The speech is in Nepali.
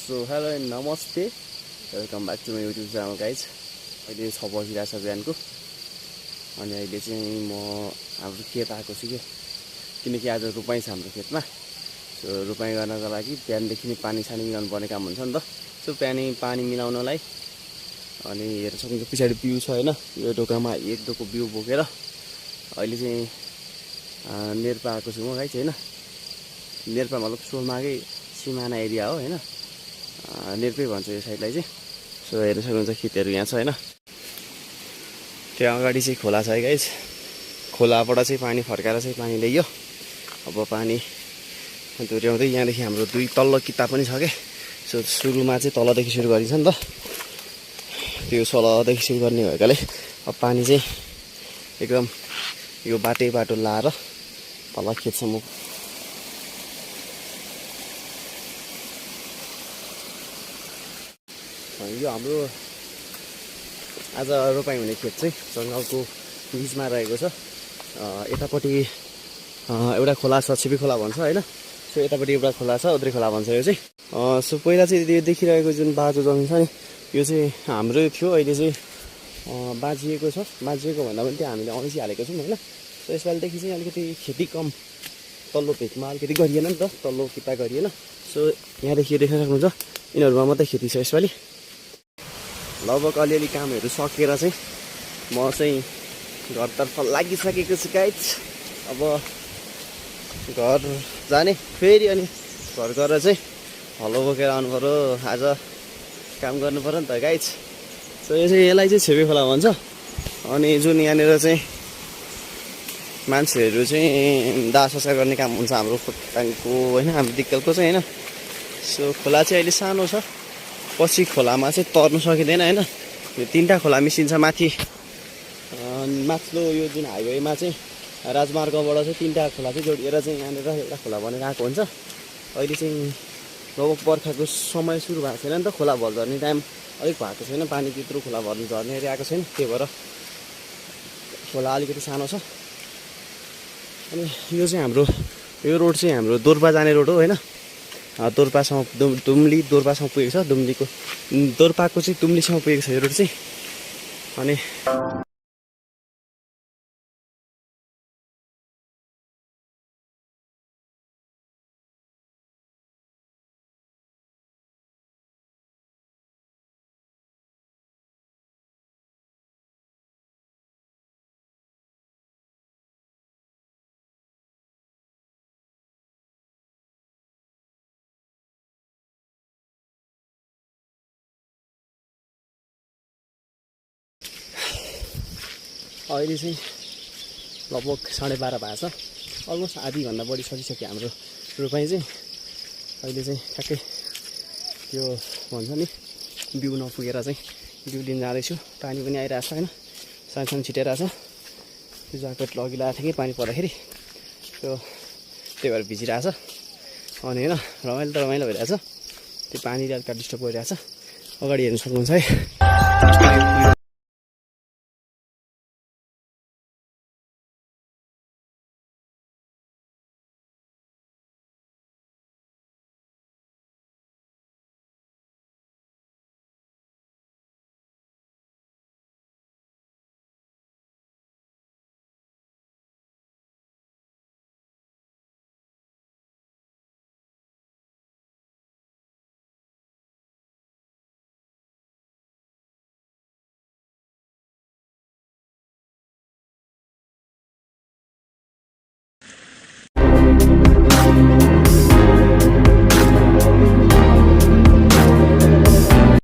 सो हेलो एन्ड नमस्ते, welcome back to my YouTube channel guys. अहिले 6 बजिरहेको छ बिहानको। अनि अहिले चाहिँ म हाम्रो खेत आएको छु किनकि आज रोपाइँ छ हाम्रो खेतमा। सो रोपाइँ गर्नको लागि बिहानदेखि नै पानी सानी मिलाउनु पर्ने काम हुन्छ नि त। सो पानी मिलाउनलाई अनि हेर्न सक्नुहुन्छ पछाडि बिउ छ होइन, यो ढोकामा एक डोको बिउ बोकेर अहिले चाहिँ नेर्पा आएको छु म गाइज होइन। नेर्पा मतलब सोलमाकै सिमाना एरिया हो होइन, नेर्पै भन्छ यो साइडलाई चाहिँ। सो हेर्न सक्नुहुन्छ खेतहरू यहाँ छ होइन। त्यहाँ अगाडि चाहिँ खोला छ है गाइज। खोलाबाट चाहिँ पानी फर्काएर चाहिँ पानी ल्याइयो। अब पानी दोहोऱ्याउँदै यहाँदेखि हाम्रो दुई तल्लो किता पनि छ क्या। सो सुरुमा चाहिँ तलदेखि सुरु गरिन्छ नि त, त्यो तलदेखि सुरु गर्ने भएकाले अब पानी चाहिँ एकदम यो बाटो लाएर तल खेतसम्म यो हाम्रो आज रोपाइँ हुने खेत चाहिँ जङ्गलको बिचमा रहेको छ। यतापट्टि एउटा खोला छ, छिपी खोला भन्छ होइन। सो यतापट्टि एउटा खोला छ, उद्रे खोला भन्छ यो चाहिँ। सो पहिला चाहिँ यो देखिरहेको जुन बाँझो जमिन छ नि, यो चाहिँ हाम्रो थियो, अहिले चाहिँ बाँझिएको छ। बाँझिएको भन्दा पनि त्यहाँ हामीले अलैँची हालेको छौँ होइन। सो यसपालिदेखि चाहिँ अलिकति खेती कम, तल्लो भेकमा अलिकति गरिएन नि त, तल्लो किता गरिएन। सो यहाँदेखि देख्न सक्नुहुन्छ यिनीहरूमा मात्रै खेती छ यसपालि। लगभग अलिअलि कामहरू सकेर चाहिँ म चाहिँ घरतर्फ लागिसकेको छु गाइज। अब घर जाने फेरि अनि घर गएर चाहिँ हलो बोकेर आउनु पऱ्यो, आज काम गर्नु पऱ्यो नि त गाइज। सो यसलाई चाहिँ छेपे खोला भन्छ। अनि जुन यहाँनिर चाहिँ मान्छेहरू चाहिँ दाह संस्कार गर्ने काम हुन्छ हाम्रो खोटाङको होइन, हाम्रो दिक्कलको चाहिँ होइन। सो खोला चाहिँ अहिले सानो छ, पछि खोलामा चाहिँ तर्नु सकिँदैन होइन। यो तिनवटा खोला मिसिन्छ माथि माथिल्लो यो जुन हाइवेमा चाहिँ राजमार्गबाट चाहिँ तिनवटा खोला चाहिँ जोडिएर चाहिँ यहाँनिर एउटा खोला बनेर आएको हुन्छ। अहिले चाहिँ लगभग बर्खाको समय सुरु भएको छैन नि त, खोला भर झर्ने टाइम अलिक भएको छैन, पानी त्यत्रो खोला भर्नु झर्ने आएको छैन, त्यही भएर खोला अलिकति सानो छ। अनि यो चाहिँ हाम्रो यो रोड चाहिँ हाम्रो दोर्पा जाने रोड हो होइन। दोर्पासम्म दुम्ली दोर्पासम्म पुगेको छ, दुम्लीको दोर्पाको चाहिँ दुम्लीसम्म पुगेको छ यो रोड चाहिँ। अनि अहिले चाहिँ लगभग 12:30 भएको छ, अलमोस्ट आधीभन्दा बढी सकिसक्यो हाम्रो रोपाइँ चाहिँ। अहिले चाहिँ ठ्याक्कै त्यो भन्छ नि बिउ नपुगेर चाहिँ बिउ लिन जाँदैछु। पानी पनि आइरहेको छ होइन, सानसानो छिटिरहेको छ। त्यो ज्याकेट लगी लगाएको थिएँ कि पानी पर्दाखेरि, त्यही भएर भिजिरहेको छ। अनि होइन रमाइलो त रमाइलो भइरहेछ, त्यो पानीले अलिकति डिस्टर्ब गरिरहेछ। अगाडि हेर्नु सक्नुहुन्छ है,